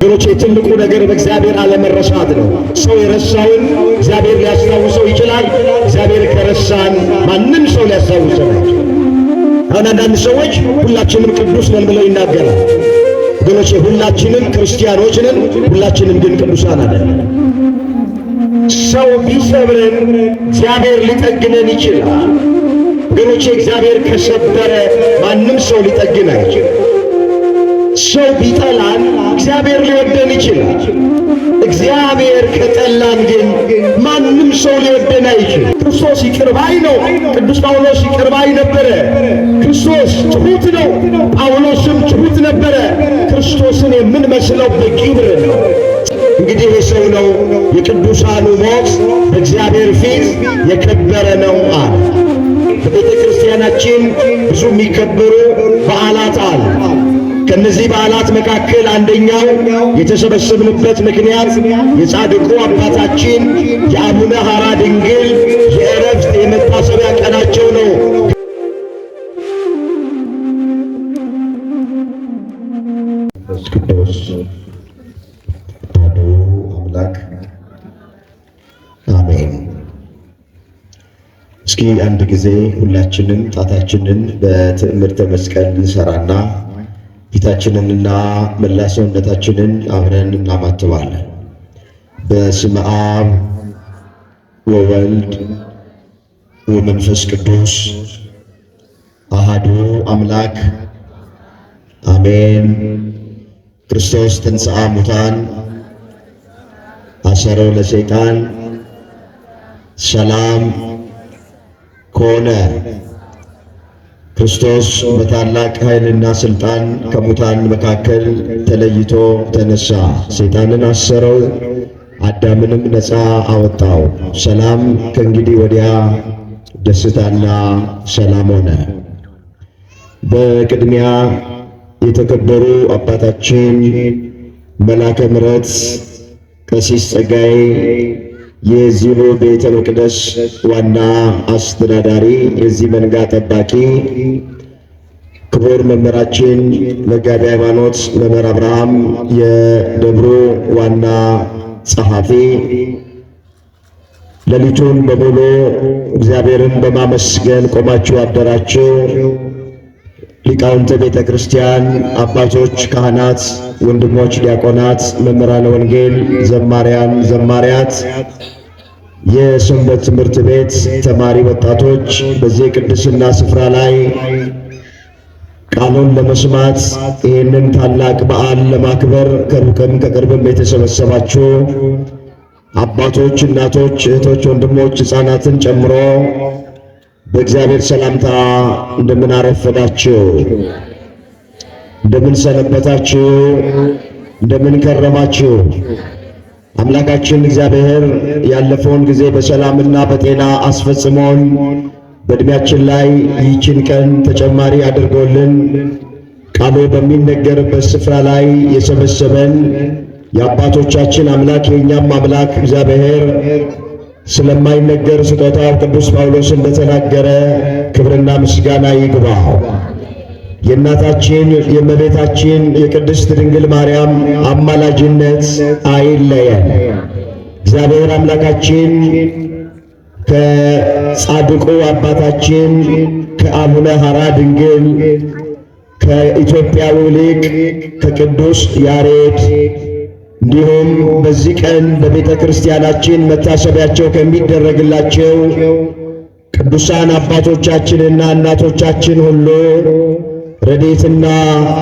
ወገኖቼ ትልቁ ነገር በእግዚአብሔር አለመረሳት ነው። ሰው የረሳውን እግዚአብሔር ሊያስታውሰው ይችላል። እግዚአብሔር ከረሳን ማንም ሰው ሊያስታውሰው አይችልም። አሁን አንዳንድ ሰዎች ሁላችንም ቅዱስ ነን ብለው ይናገራል። ወገኖቼ ሁላችንም ክርስቲያኖች ነን፣ ሁላችንም ግን ቅዱሳን አይደለም። ሰው ቢሰብረን እግዚአብሔር ሊጠግነን ይችላል። ወገኖቼ እግዚአብሔር ከሰበረ ማንም ሰው ሊጠግን አይችልም። ሰው ቢጠላን እግዚአብሔር ሊወደን ይችላል። እግዚአብሔር ከጠላን ግን ማንም ሰው ሊወደን አይችልም። ክርስቶስ ይቅር ባይ ነው። ቅዱስ ጳውሎስ ይቅር ባይ ነበረ። ክርስቶስ ትሑት ነው። ጳውሎስም ትሑት ነበረ። ክርስቶስን የምንመስለው በክብር ነው። እንግዲህ የሰው ነው የቅዱሳኑ ሞት በእግዚአብሔር ፊት የከበረ ነው አለ። በቤተ ክርስቲያናችን ብዙ የሚከበሩ በዓላት አሉ። ከነዚህ በዓላት መካከል አንደኛው የተሰበሰብንበት ምክንያት የጻድቁ አባታችን የአቡነ ሐራ ድንግል የዕረፍት የመታሰቢያ ቀናቸው ነው። ቅዱስ አሐዱ አምላክ አሜን። እስኪ አንድ ጊዜ ሁላችንም ጣታችንን በትዕምርተ መስቀል እንሰራና ፊታችንንና መላ ሰውነታችንን አብረን እናማትባለን። በስመ አብ ወወልድ ወመንፈስ ቅዱስ አሐዱ አምላክ አሜን። ክርስቶስ ተንሥአ እሙታን አሰሮ ለሰይጣን ሰላም ኮነ። ክርስቶስ በታላቅ ኃይልና ሥልጣን ከሙታን መካከል ተለይቶ ተነሳ። ሰይጣንን አሰረው፣ አዳምንም ነፃ አወጣው። ሰላም ከእንግዲህ ወዲያ ደስታና ሰላም ሆነ። በቅድሚያ የተከበሩ አባታችን መላከ ምሕረት ቀሲስ ጸጋዬ የዚሁ ቤተ መቅደስ ዋና አስተዳዳሪ፣ የዚህ መንጋ ጠባቂ፣ ክቡር መምህራችን መጋቢ ሃይማኖት መምህር አብርሃም የደብሩ ዋና ጸሐፊ፣ ሌሊቱን በሙሉ እግዚአብሔርን በማመስገን ቆማችሁ አደራችሁ። ሊቃውንተ ቤተ ክርስቲያን፣ አባቶች፣ ካህናት፣ ወንድሞች ዲያቆናት፣ መምህራነ ወንጌል፣ ዘማሪያን፣ ዘማሪያት፣ የሰንበት ትምህርት ቤት ተማሪ ወጣቶች፣ በዚህ ቅድስና ስፍራ ላይ ቃሉን ለመስማት ይህንን ታላቅ በዓል ለማክበር ከሩቅም ከቅርብም የተሰበሰባችሁ አባቶች፣ እናቶች፣ እህቶች፣ ወንድሞች፣ ሕፃናትን ጨምሮ በእግዚአብሔር ሰላምታ እንደምን አረፈዳችሁ? እንደምን ሰነበታችሁ? እንደምን ከረማችሁ? አምላካችን እግዚአብሔር ያለፈውን ጊዜ በሰላምና በጤና አስፈጽሞን በዕድሜያችን ላይ ይህችን ቀን ተጨማሪ አድርጎልን ቃሉ በሚነገርበት ስፍራ ላይ የሰበሰበን የአባቶቻችን አምላክ የእኛም አምላክ እግዚአብሔር ስለማይነገር ስጦታው ቅዱስ ጳውሎስ እንደተናገረ ክብርና ምስጋና ይግባው። የእናታችን የእመቤታችን የቅድስት ድንግል ማርያም አማላጅነት አይለየን። እግዚአብሔር አምላካችን ከጻድቁ አባታችን ከአቡነ ሐራ ድንግል ከኢትዮጵያዊ ሊቅ ከቅዱስ ያሬድ እንዲሁም በዚህ ቀን በቤተ ክርስቲያናችን መታሰቢያቸው ከሚደረግላቸው ቅዱሳን አባቶቻችንና እናቶቻችን ሁሉ ረድኤትና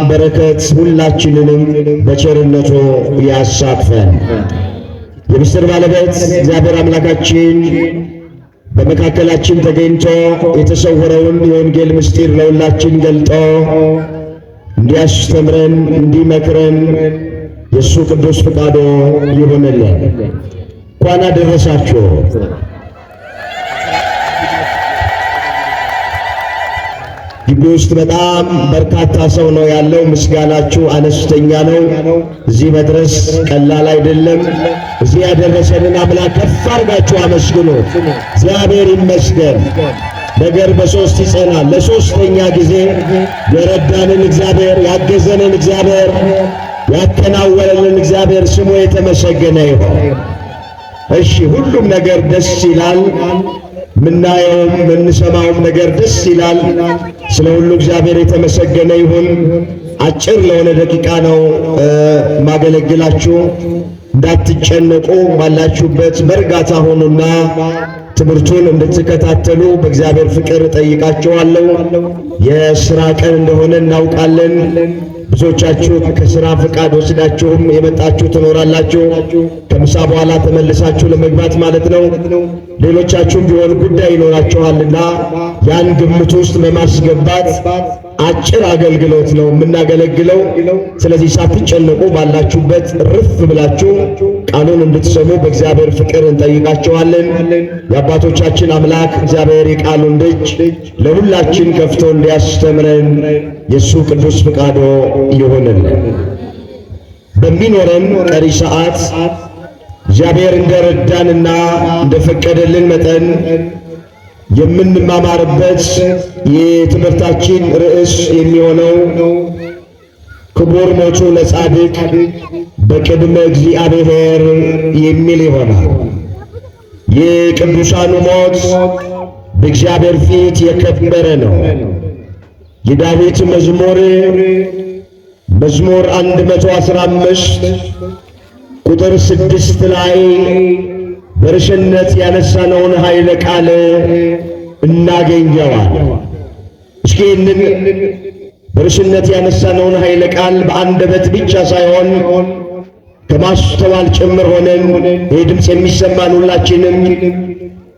በረከት ሁላችንንም በቸርነቱ ያሳትፈን። የምስጢር ባለቤት እግዚአብሔር አምላካችን በመካከላችን ተገኝቶ የተሰወረውን የወንጌል ምስጢር ለሁላችን ገልጦ እንዲያስተምረን እንዲመክረን የእሱ ቅዱስ ፍቃዱ ይሁንልን። እንኳን አደረሳችሁ። ግቢ ውስጥ በጣም በርካታ ሰው ነው ያለው። ምስጋናችሁ አነስተኛ ነው። እዚህ መድረስ ቀላል አይደለም። እዚህ ያደረሰንን አምላክ ከፍ አድርጋችሁ አመስግኑ። እግዚአብሔር ይመስገን። ነገር በሶስት ይጸናል። ለሶስተኛ ጊዜ የረዳንን እግዚአብሔር ያገዘንን እግዚአብሔር ያከናወነልን እግዚአብሔር ስሙ የተመሰገነ ይሁን። እሺ ሁሉም ነገር ደስ ይላል። ምናየውም ምንሰማውም ነገር ደስ ይላል። ስለ ሁሉ እግዚአብሔር የተመሰገነ ይሁን። አጭር ለሆነ ደቂቃ ነው ማገለግላችሁ። እንዳትጨነቁ ባላችሁበት በእርጋታ ሆኑና ትምህርቱን እንድትከታተሉ በእግዚአብሔር ፍቅር ጠይቃችኋለሁ። የሥራ ቀን እንደሆነ እናውቃለን። ብዙዎቻችሁ ከሥራ ፍቃድ ወስዳችሁም የመጣችሁ ትኖራላችሁ። ከምሳ በኋላ ተመልሳችሁ ለመግባት ማለት ነው። ሌሎቻችሁም ቢሆን ጉዳይ ይኖራችኋልና ያን ግምት ውስጥ በማስገባት አጭር አገልግሎት ነው የምናገለግለው። ስለዚህ ሳትጨነቁ ባላችሁበት ርፍ ብላችሁ ቃሉን እንድትሰሙ በእግዚአብሔር ፍቅር እንጠይቃችኋለን። የአባቶቻችን አምላክ እግዚአብሔር የቃሉን ደጅ ለሁላችን ከፍቶ እንዲያስተምረን የእሱ ቅዱስ ፍቃዶ ይሁንልን። በሚኖረን ቀሪ ሰዓት እግዚአብሔር እንደረዳንና እንደፈቀደልን መጠን የምንማማርበት የትምህርታችን ርዕስ የሚሆነው ክቡር ሞቱ ለጻድቅ በቅድመ እግዚአብሔር የሚል ይሆናል። የቅዱሳኑ ሞት በእግዚአብሔር ፊት የከበረ ነው። የዳዊት መዝሙር 115 ቁጥር 6 ላይ በርሽነት ያነሳነውን ኃይለ ቃል እናገኘዋል። እስኪ ይህንን በርሽነት ያነሳነውን ኃይለ ቃል በአንደበት ብቻ ሳይሆን ከማስተዋል ጭምር ሆነን ይህ ድምፅ የሚሰማን ሁላችንም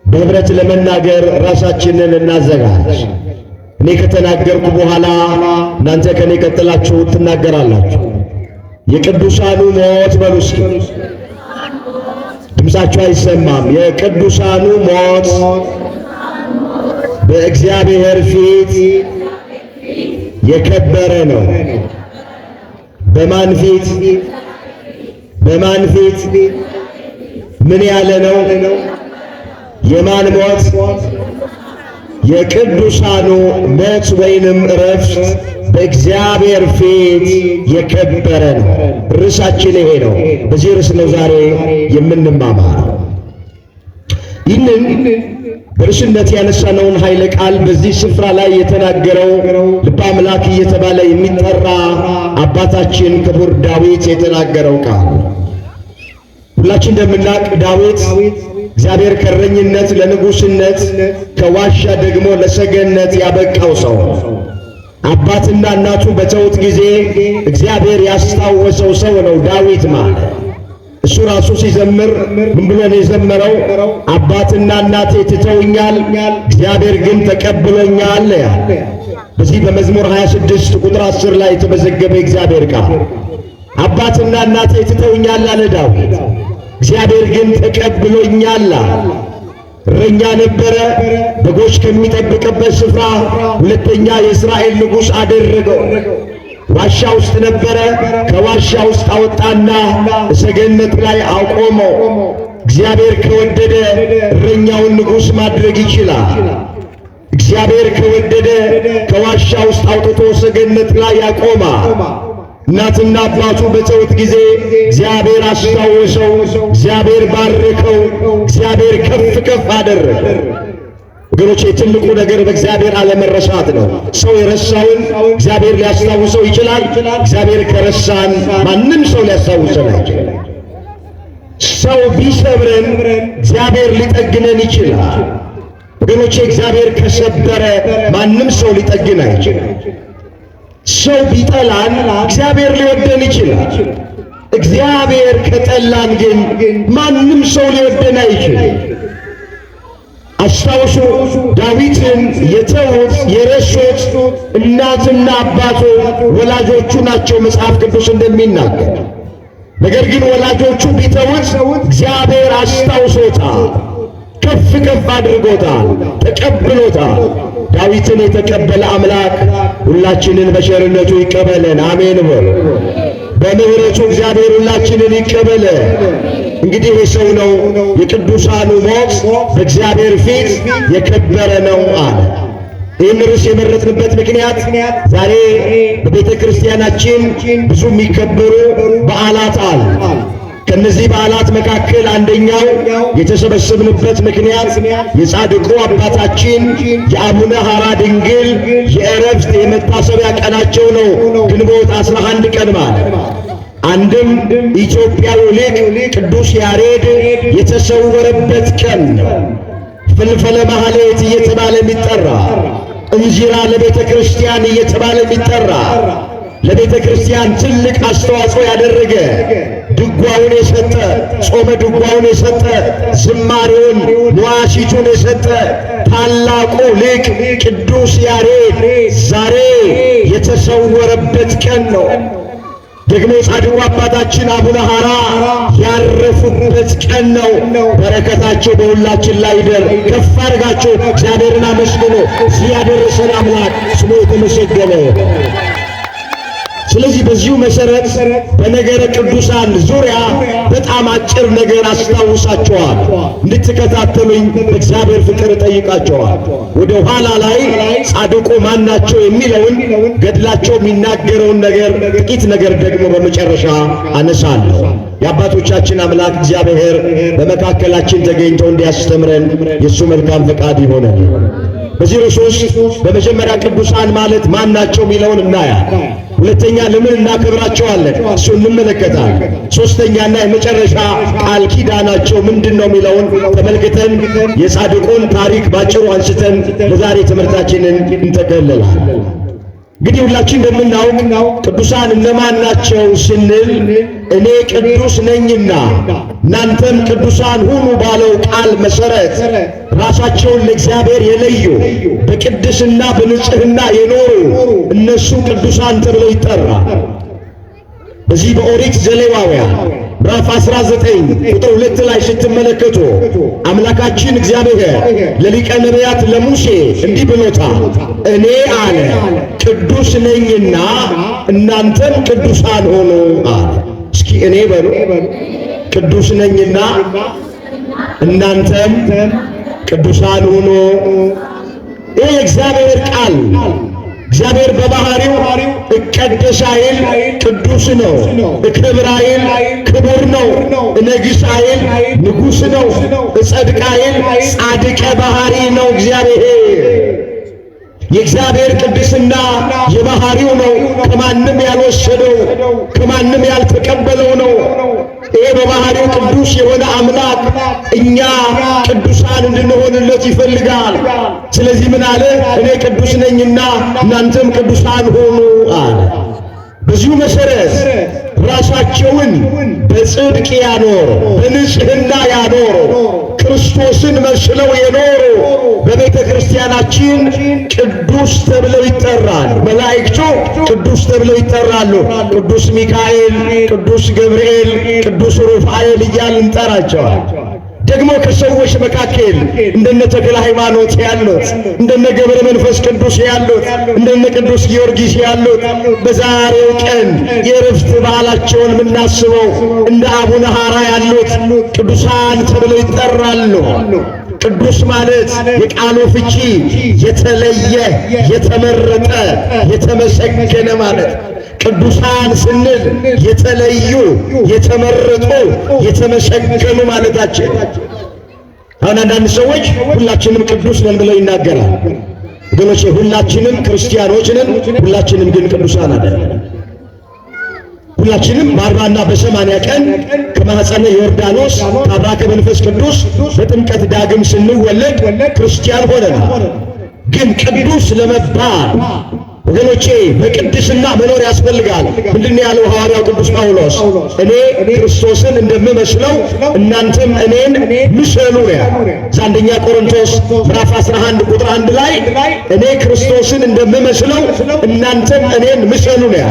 በህብረት ለመናገር ራሳችንን እናዘጋጅ። እኔ ከተናገርኩ በኋላ እናንተ ከኔ ቀጥላችሁ ትናገራላችሁ። የቅዱሳኑ ሞት በሉ እስኪ። ድምፃቸው አይሰማም። የቅዱሳኑ ሞት በእግዚአብሔር ፊት የከበረ ነው። በማን ፊት? በማን ፊት? ምን ያለ ነው? የማን ሞት? የቅዱሳኑ ሞት ወይንም ዕረፍት በእግዚአብሔር ፊት የከበረ ነው። ርዕሳችን ይሄ ነው። በዚህ ርዕስ ነው ዛሬ የምንማማረው። ይህንን በርዕስነት ያነሳነውን ኃይለ ቃል በዚህ ስፍራ ላይ የተናገረው ልበ አምላክ እየተባለ የሚጠራ አባታችን ክቡር ዳዊት የተናገረው ቃል ሁላችን እንደምናውቅ ዳዊት እግዚአብሔር ከእረኝነት ለንጉሥነት ከዋሻ ደግሞ ለሰገነት ያበቃው ሰው አባትና እናቱ በተውት ጊዜ እግዚአብሔር ያስታወሰው ሰው ነው ዳዊት ማለት። እሱ ራሱ ሲዘምር ምን ብሎ ነው የዘመረው? አባትና እናቴ ትተውኛል፣ እግዚአብሔር ግን ተቀብሎኛል ያለ። በዚህ በመዝሙር 26 ቁጥር 10 ላይ የተመዘገበ እግዚአብሔር ቃል አባትና እናቴ ትተውኛል አለ ዳዊት፣ እግዚአብሔር ግን ተቀብሎኛል። እረኛ ነበረ፣ በጎች ከሚጠብቅበት ስፍራ ሁለተኛ የእስራኤል ንጉሥ አደረገው። ዋሻ ውስጥ ነበረ፣ ከዋሻ ውስጥ አወጣና ሰገነት ላይ አቆመው። እግዚአብሔር ከወደደ እረኛውን ንጉሥ ማድረግ ይችላል። እግዚአብሔር ከወደደ ከዋሻ ውስጥ አውጥቶ ሰገነት ላይ ያቆማል። እናትና አባቱ በተውት ጊዜ እግዚአብሔር አስታወሰው፣ እግዚአብሔር ባረከው፣ እግዚአብሔር ከፍ ከፍ አደረገ። ወገኖቼ ትልቁ ነገር በእግዚአብሔር አለመረሳት ነው። ሰው የረሳውን እግዚአብሔር ሊያስታውሰው ይችላል። እግዚአብሔር ከረሳን ማንም ሰው ሊያስታውሰን አይችልም። ሰው ቢሰብረን እግዚአብሔር ሊጠግነን ይችላል። ወገኖቼ እግዚአብሔር ከሰበረ ማንም ሰው ሊጠግን አይችልም። ሰው ቢጠላን እግዚአብሔር ሊወደን ይችላል። እግዚአብሔር ከጠላን ግን ማንም ሰው ሊወደን አይችልም። አስታውሱ፣ ዳዊትን የተዉት የረሱት እናትና አባቱ ወላጆቹ ናቸው መጽሐፍ ቅዱስ እንደሚናገር። ነገር ግን ወላጆቹ ቢተዉት እግዚአብሔር አስታውሶታል፣ ከፍ ከፍ አድርጎታል፣ ተቀብሎታል። ዳዊትን የተቀበለ አምላክ ሁላችንን በቸርነቱ ይቀበለን። አሜን በሉ። በምሕረቱ እግዚአብሔር ሁላችንን ይቀበለ። እንግዲህ ሰው ነው የቅዱሳኑ ሞት በእግዚአብሔር ፊት የከበረ ነው አለ። ይህን ርዕስ የመረጥንበት ምክንያት ዛሬ በቤተ ክርስቲያናችን ብዙ የሚከበሩ በዓላት አሉ። ከነዚህ በዓላት መካከል አንደኛው የተሰበሰብንበት ምክንያት የጻድቁ አባታችን የአቡነ ሐራ ድንግል የዕረፍት የመታሰቢያ ቀናቸው ነው። ግንቦት 11 ቀን ማለት አንድም ኢትዮጵያዊ ሊቅ ቅዱስ ያሬድ የተሰወረበት ቀን ነው። ፍልፈለ ማህሌት እየተባለ የሚጠራ እንዚራ ለቤተ ክርስቲያን እየተባለ የሚጠራ ለቤተ ክርስቲያን ትልቅ አስተዋጽኦ ያደረገ ድጓውን የሰጠ ጾመ ድጓውን የሰጠ ዝማሬውን መዋሥዕቱን የሰጠ ታላቁ ሊቅ ቅዱስ ያሬድ ዛሬ የተሰወረበት ቀን ነው። ደግሞ ጻድቁ አባታችን አቡነ ሐራ ያረፉበት ቀን ነው። በረከታቸው በሁላችን ላይ ይደር። ከፍ አድርጋችሁ እግዚአብሔርን አመስግኑ። እዚህ ያደረሰን አምላክ ስሙ የተመሰገነ። ስለዚህ በዚሁ መሰረት በነገረ ቅዱሳን ዙሪያ በጣም አጭር ነገር አስታውሳቸዋል። እንድትከታተሉኝ በእግዚአብሔር ፍቅር ጠይቃቸዋል። ወደ ኋላ ላይ ጻድቁ ማን ናቸው የሚለውን ገድላቸው የሚናገረውን ነገር ጥቂት ነገር ደግሞ በመጨረሻ አነሳለሁ። የአባቶቻችን አምላክ እግዚአብሔር በመካከላችን ተገኝቶ እንዲያስተምረን የእሱ መልካም ፈቃድ ይሆናል። በዚህ ርዕስ ውስጥ በመጀመሪያ ቅዱሳን ማለት ማን ናቸው የሚለውን እናያል። ሁለተኛ ለምን እናከብራቸዋለን እሱ እንመለከታለን። ሶስተኛና የመጨረሻ ቃል ኪዳናቸው ምንድነው የሚለውን ተመልክተን የጻድቁን ታሪክ ባጭሩ አንስተን ለዛሬ ትምህርታችንን እንጠቀልላለን። እንግዲህ ሁላችን እንደምናውቅ ቅዱሳን እነማን ናቸው ስንል እኔ ቅዱስ ነኝና እናንተም ቅዱሳን ሁኑ ባለው ቃል መሰረት ራሳቸውን ለእግዚአብሔር የለዩ በቅድስና በንጽህና የኖሩ እነሱ ቅዱሳን ተብለው ይጠራል። በዚህ በኦሪት ዘሌዋውያን ምዕራፍ 19 ቁጥር 2 ላይ ስትመለከቱ አምላካችን እግዚአብሔር ለሊቀ ነቢያት ለሙሴ እንዲህ ብሎታል። እኔ አለ ቅዱስ ነኝና እናንተም ቅዱሳን ሆኑ አለ። እስኪ እኔ በሉ ቅዱስ ነኝና እናንተም ቅዱሳን ሆኑ። ይህ የእግዚአብሔር ቃል እግዚአብሔር በባህሪው እቀደስ አይል ቅዱስ ነው፣ እክብር አይል ክቡር ነው፣ እነግሥ አይል ንጉሥ ነው፣ እጸድቅ አይል ጻድቀ ባህሪ ነው። እግዚአብሔር የእግዚአብሔር ቅድስና የባህሪው ነው። ከማንም ያልወሰደው ከማንም ያልተቀበለው ነው። ይሄ በባህሪው ቅዱስ የሆነ አምላክ እኛ ቅዱሳን እንድንሆንለት ይፈልጋል። ስለዚህ ምን አለ? እኔ ቅዱስ ነኝና እናንተም ቅዱሳን ሆኑ አለ። በዚሁ መሰረት ራሳቸውን በጽድቅ ያኖሩ በንጽህና ያኖሩ ክርስቶስን መስለው የኖሩ በቤተ ክርስቲያናችን ቅዱስ ተብለው ይጠራል። መላእክቱ ቅዱስ ተብለው ይጠራሉ። ቅዱስ ሚካኤል፣ ቅዱስ ገብርኤል፣ ቅዱስ ሩፋኤል እያልን እንጠራቸዋል። ደግሞ ከሰዎች መካከል እንደነ ተክለ ሃይማኖት ያሉት እንደነ ገብረ መንፈስ ቅዱስ ያሉት እንደነ ቅዱስ ጊዮርጊስ ያሉት በዛሬው ቀን የዕረፍት በዓላቸውን የምናስበው እንደ አቡነ ሐራ ያሉት ቅዱሳን ተብለው ይጠራሉ። ቅዱስ ማለት የቃሉ ፍቺ የተለየ፣ የተመረጠ፣ የተመሰገነ ማለት። ቅዱሳን ስንል የተለዩ፣ የተመረጡ፣ የተመሰገኑ ማለታችን። አሁን አንዳንድ ሰዎች ሁላችንም ቅዱስ ነን ብለው ይናገራል። ወገኖቼ ሁላችንም ክርስቲያኖች ነን፣ ሁላችንም ግን ቅዱሳን አይደለም። ሁላችንም በ40 እና በ80 ቀን ከማኅፀነ ዮርዳኖስ ከአብራከ መንፈስ ቅዱስ በጥምቀት ዳግም ስንወለድ ክርስቲያን ሆነናል። ግን ቅዱስ ለመባል ወገኖቼ በቅድስና መኖር ያስፈልጋል። ምንድነው ያለው ሐዋርያው ቅዱስ ጳውሎስ? እኔ ክርስቶስን እንደምመስለው እናንተም እኔን ምሰሉ ነው። አንደኛ ቆሮንቶስ ምዕራፍ 11 ቁጥር 1 ላይ እኔ ክርስቶስን እንደምመስለው እናንተም እኔን ምሰሉ ነው።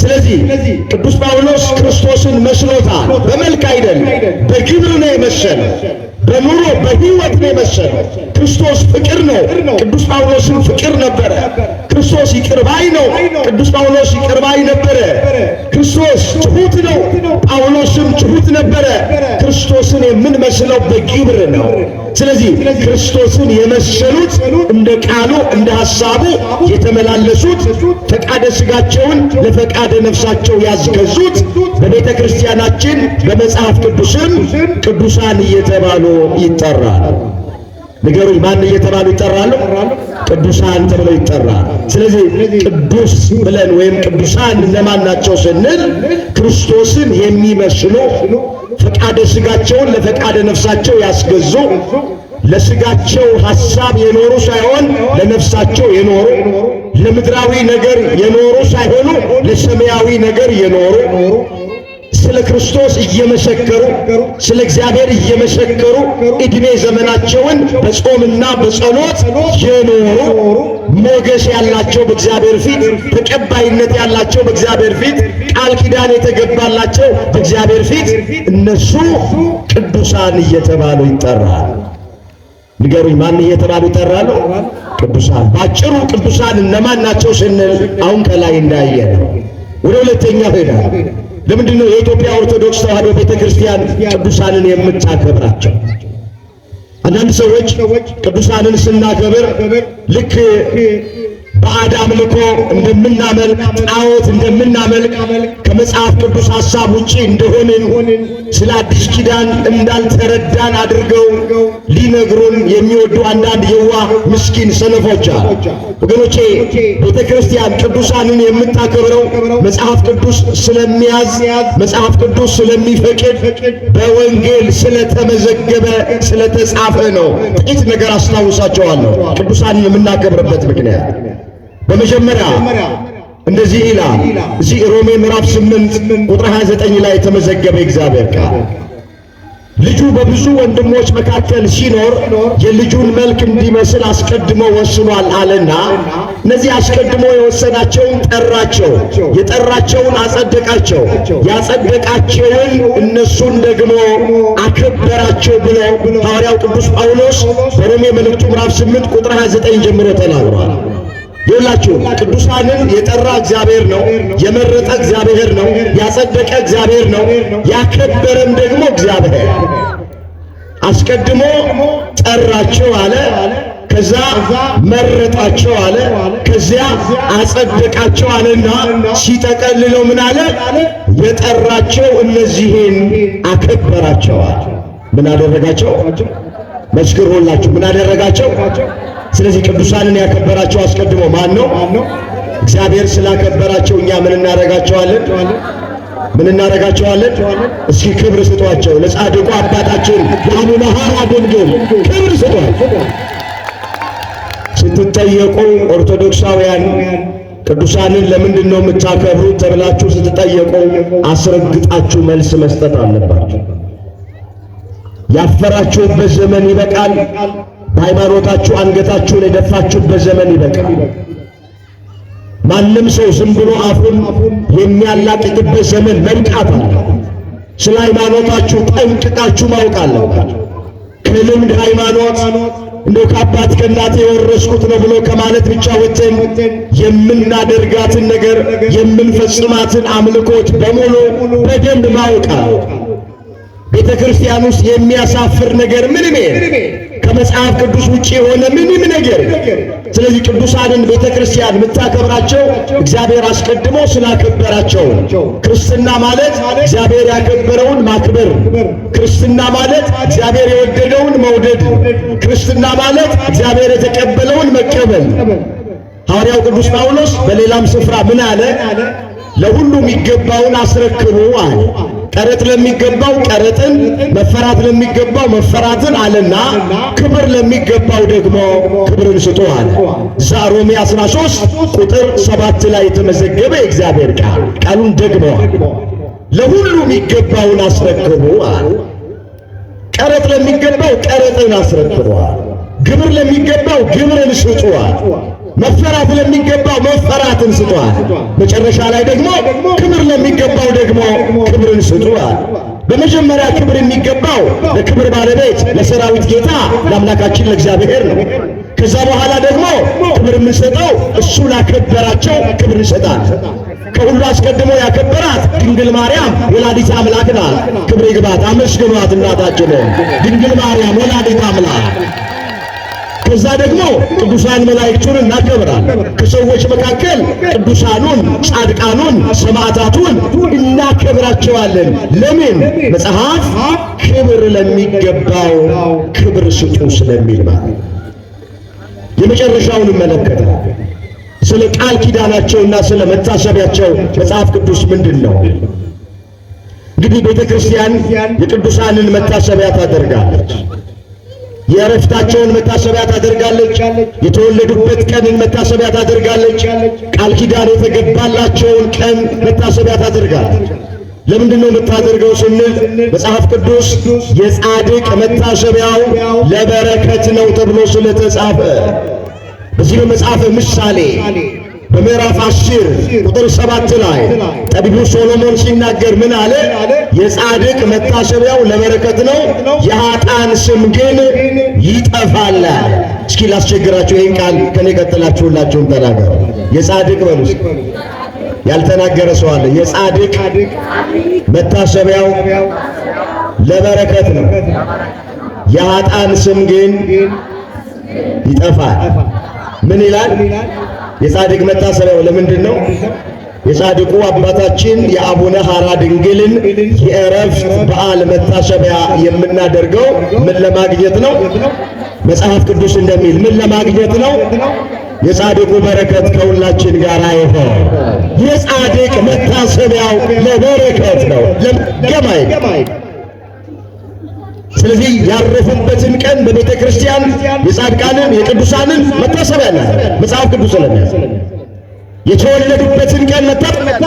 ስለዚህ ቅዱስ ጳውሎስ ክርስቶስን መስሎታል። በመልክ አይደለም፣ በግብር ነው የመሰለው። በኑሮ በሕይወት ነው የመሰለው። ክርስቶስ ፍቅር ነው። ቅዱስ ጳውሎስም ፍቅር ነበረ። ክርስቶስ ይቅር ባይ ነው። ቅዱስ ጳውሎስ ይቅር ባይ ነበረ። ክርስቶስ ትሑት ነው። ጳውሎስም ትሑት ነበረ። ክርስቶስን የምንመስለው በግብር ነው። ስለዚህ ክርስቶስን የመሰሉት እንደ ቃሉ እንደ ሐሳቡ የተመላለሱት ፈቃደ ሥጋቸውን ለፈቃደ ነፍሳቸው ያስገዙት በቤተ ክርስቲያናችን በመጽሐፍ ቅዱስም ቅዱሳን እየተባሉ ይጠራሉ። ንገሩኝ፣ ማን እየተባሉ ይጠራሉ? ቅዱሳን ተብለው ይጠራል። ስለዚህ ቅዱስ ብለን ወይም ቅዱሳን እነማን ናቸው ስንል ክርስቶስን የሚመስሉ ፈቃደ ሥጋቸውን ለፈቃደ ነፍሳቸው ያስገዙ ለሥጋቸው ሐሳብ የኖሩ ሳይሆን ለነፍሳቸው የኖሩ ለምድራዊ ነገር የኖሩ ሳይሆኑ ለሰማያዊ ነገር የኖሩ ስለ ክርስቶስ እየመሰከሩ ስለ እግዚአብሔር እየመሰከሩ ዕድሜ ዘመናቸውን በጾምና በጸሎት የኖሩ ሞገስ ያላቸው በእግዚአብሔር ፊት ተቀባይነት ያላቸው በእግዚአብሔር ፊት ቃል ኪዳን የተገባላቸው በእግዚአብሔር ፊት እነሱ ቅዱሳን እየተባሉ ይጠራሉ። ንገሩኝ፣ ማን እየተባሉ ይጠራሉ? ቅዱሳን። ባጭሩ ቅዱሳን እነማን ናቸው ስንል አሁን ከላይ እንዳየነው ወደ ሁለተኛው ሄዳል። ለምንድን ነው የኢትዮጵያ ኦርቶዶክስ ተዋሕዶ ቤተክርስቲያን ቅዱሳንን የምታከብራቸው? አንዳንድ ሰዎች ቅዱሳንን ስናከብር ልክ ባዕድ አምልኮ እንደምናመልክ ጣዖት እንደምናመልክ ከመጽሐፍ ቅዱስ ሐሳብ ውጪ እንደሆንን ስለ አዲስ ኪዳን እንዳልተረዳን አድርገው ሊነግሩን የሚወዱ አንዳንድ የዋህ ምስኪን ሰነፎች አሉ። ወገኖቼ ቤተ ክርስቲያን ቅዱሳንን የምታከብረው መጽሐፍ ቅዱስ ስለሚያዝ፣ መጽሐፍ ቅዱስ ስለሚፈቅድ፣ በወንጌል ስለተመዘገበ ስለተጻፈ ነው። ጥቂት ነገር አስታውሳቸዋለሁ ቅዱሳንን የምናከብርበት ምክንያት። በመጀመሪያ እንደዚህ ይላል እዚህ ሮሜ ምዕራፍ 8 ቁጥር 29 ላይ የተመዘገበ እግዚአብሔር ቃል ልጁ በብዙ ወንድሞች መካከል ሲኖር የልጁን መልክ እንዲመስል አስቀድሞ ወስኗል አለና፣ እነዚህ አስቀድሞ የወሰናቸውን ጠራቸው፣ የጠራቸውን አጸደቃቸው፣ ያጸደቃቸውን እነሱን ደግሞ አከበራቸው ብለው ሐዋርያው ቅዱስ ጳውሎስ በሮሜ መልእክቱ ምዕራፍ 8 ቁጥር 29 ጀምሮ ተናግሯል። ይላችሁ ቅዱሳንን የጠራ እግዚአብሔር ነው፣ የመረጠ እግዚአብሔር ነው፣ ያጸደቀ እግዚአብሔር ነው፣ ያከበረም ደግሞ እግዚአብሔር። አስቀድሞ ጠራቸው አለ፣ ከዛ መረጣቸው አለ፣ ከዚያ አጸደቃቸው አለና ሲጠቀልለው ምን አለ? የጠራቸው እነዚህን አከበራቸዋል። ምን አደረጋቸው? መስክሩላችሁ፣ ምን አደረጋቸው? ስለዚህ ቅዱሳንን ያከበራቸው አስቀድሞ ማን ነው? እግዚአብሔር ስላከበራቸው እኛ ምን እናደርጋቸዋለን? ምን እናደርጋቸዋለን? እስኪ ክብር ስጧቸው። ለጻድቁ አባታችን ለአቡነ ሐራ ድንግል ክብር ስጧቸው። ስትጠየቁ ኦርቶዶክሳውያን ቅዱሳንን ለምንድን ነው የምታከብሩት ተብላችሁ ስትጠየቁ አስረግጣችሁ መልስ መስጠት አለባችሁ። ያፈራችሁበት ዘመን ይበቃል። በሃይማኖታችሁ አንገታችሁን የደፋችሁበት ዘመን ይበቃል። ማንም ሰው ዝም ብሎ አፉን የሚያላቅቅበት ዘመን መብቃት አለ። ስለ ሃይማኖታችሁ ጠንቅቃችሁ ማወቅ አለባችሁ። ከልምድ ሃይማኖት እንደው ከአባት ከእናት የወረስኩት ነው ብሎ ከማለት ብቻ ወጥተን የምናደርጋትን ነገር የምንፈጽማትን አምልኮት በሙሉ በደንብ ማወቅ አለ። ቤተ ክርስቲያን ውስጥ የሚያሳፍር ነገር ምንም ከመጽሐፍ ቅዱስ ውጪ የሆነ ምንም ነገር። ስለዚህ ቅዱሳንን ቤተ ክርስቲያን የምታከብራቸው እግዚአብሔር አስቀድሞ ስላከበራቸው። ክርስትና ማለት እግዚአብሔር ያከበረውን ማክበር፣ ክርስትና ማለት እግዚአብሔር የወደደውን መውደድ፣ ክርስትና ማለት እግዚአብሔር የተቀበለውን መቀበል። ሐዋርያው ቅዱስ ጳውሎስ በሌላም ስፍራ ምን አለ? ለሁሉም የሚገባውን አስረክቡ አለ። ቀረጥ ለሚገባው ቀረጥን፣ መፈራት ለሚገባው መፈራትን አለና ክብር ለሚገባው ደግሞ ክብርን ስጡ አለ። እዛ ሮሜ 13 ቁጥር 7 ላይ የተመዘገበ የእግዚአብሔር ቃል ቃሉን ደግመዋል። ለሁሉ የሚገባውን አስረክቡ አለ። ቀረጥ ለሚገባው ቀረጥን አስረክበዋል። ግብር ለሚገባው ግብርን ስጡዋል። መፈራት ለሚገባው መፈራትን ስጧል። መጨረሻ ላይ ደግሞ ክብር ለሚገባው ደግሞ ክብርን ስጧል። በመጀመሪያ ክብር የሚገባው ለክብር ባለቤት ለሰራዊት ጌታ ለአምላካችን ለእግዚአብሔር ነው። ከዛ በኋላ ደግሞ ክብር የምንሰጠው እሱ ላከበራቸው ክብር እንሰጣለን። ከሁሉ አስቀድሞ ያከበራት ድንግል ማርያም ወላዲተ አምላክ ናት። ክብር ይግባት። አመስግኗት እናታችንን ድንግል ማርያም ወላዲተ አምላክ። ከዛ ደግሞ ቅዱሳን መላእክቱን እናከብራለን። ከሰዎች መካከል ቅዱሳኑን፣ ጻድቃኑን፣ ሰማዕታቱን እናከብራቸዋለን። ለምን? መጽሐፍ ክብር ለሚገባው ክብር ስጡ ስለሚል ማለት። የመጨረሻውን እንመለከታለን። ስለ ቃል ኪዳናቸውና ስለ መታሰቢያቸው መጽሐፍ ቅዱስ ምንድን ነው? እንግዲህ ቤተ ክርስቲያን የቅዱሳንን መታሰቢያ ታደርጋለች። የዕረፍታቸውን መታሰቢያ ታደርጋለች። የተወለዱበት ቀንን መታሰቢያ ታደርጋለች። ቃል ኪዳን የተገባላቸውን ቀን መታሰቢያ ታደርጋለች። ለምንድን ነው የምታደርገው ስንል መጽሐፍ ቅዱስ የጻድቅ መታሰቢያው ለበረከት ነው ተብሎ ስለተጻፈ በዚህ በመጽሐፈ ምሳሌ በምዕራፍ 10 ቁጥር 7 ላይ ጠቢቡ ሶሎሞን ሲናገር ምን አለ? የጻድቅ መታሰቢያው ለበረከት ነው፣ የኃጥአን ስም ግን ይጠፋል። እስኪ ላስቸግራችሁ፣ ይህን ቃል ከኔ ቀጥላችሁላችሁም ተናገሩ። የጻድቅ በሉ። ያልተናገረ ሰው አለ? የጻድቅ መታሰቢያው ለበረከት ነው፣ የኃጥአን ስም ግን ይጠፋል። ምን ይላል? የጻድቅ መታሰቢያው ለምንድን ነው? የጻድቁ አባታችን የአቡነ ሐራ ድንግልን የዕረፍት በዓል መታሰቢያ የምናደርገው ምን ለማግኘት ነው? መጽሐፍ ቅዱስ እንደሚል ምን ለማግኘት ነው? የጻድቁ በረከት ከሁላችን ጋር ይሁን። የጻድቅ መታሰቢያው ለበረከት ነው፣ ለገማይ። ስለዚህ ያረፉበትን ቀን በቤተ ክርስቲያን የጻድቃንን የቅዱሳንን መታሰቢያ ነው መጽሐፍ ቅዱስ ስለሚያዝ። የተወለዱበትን ቀን መታሰቢያ፣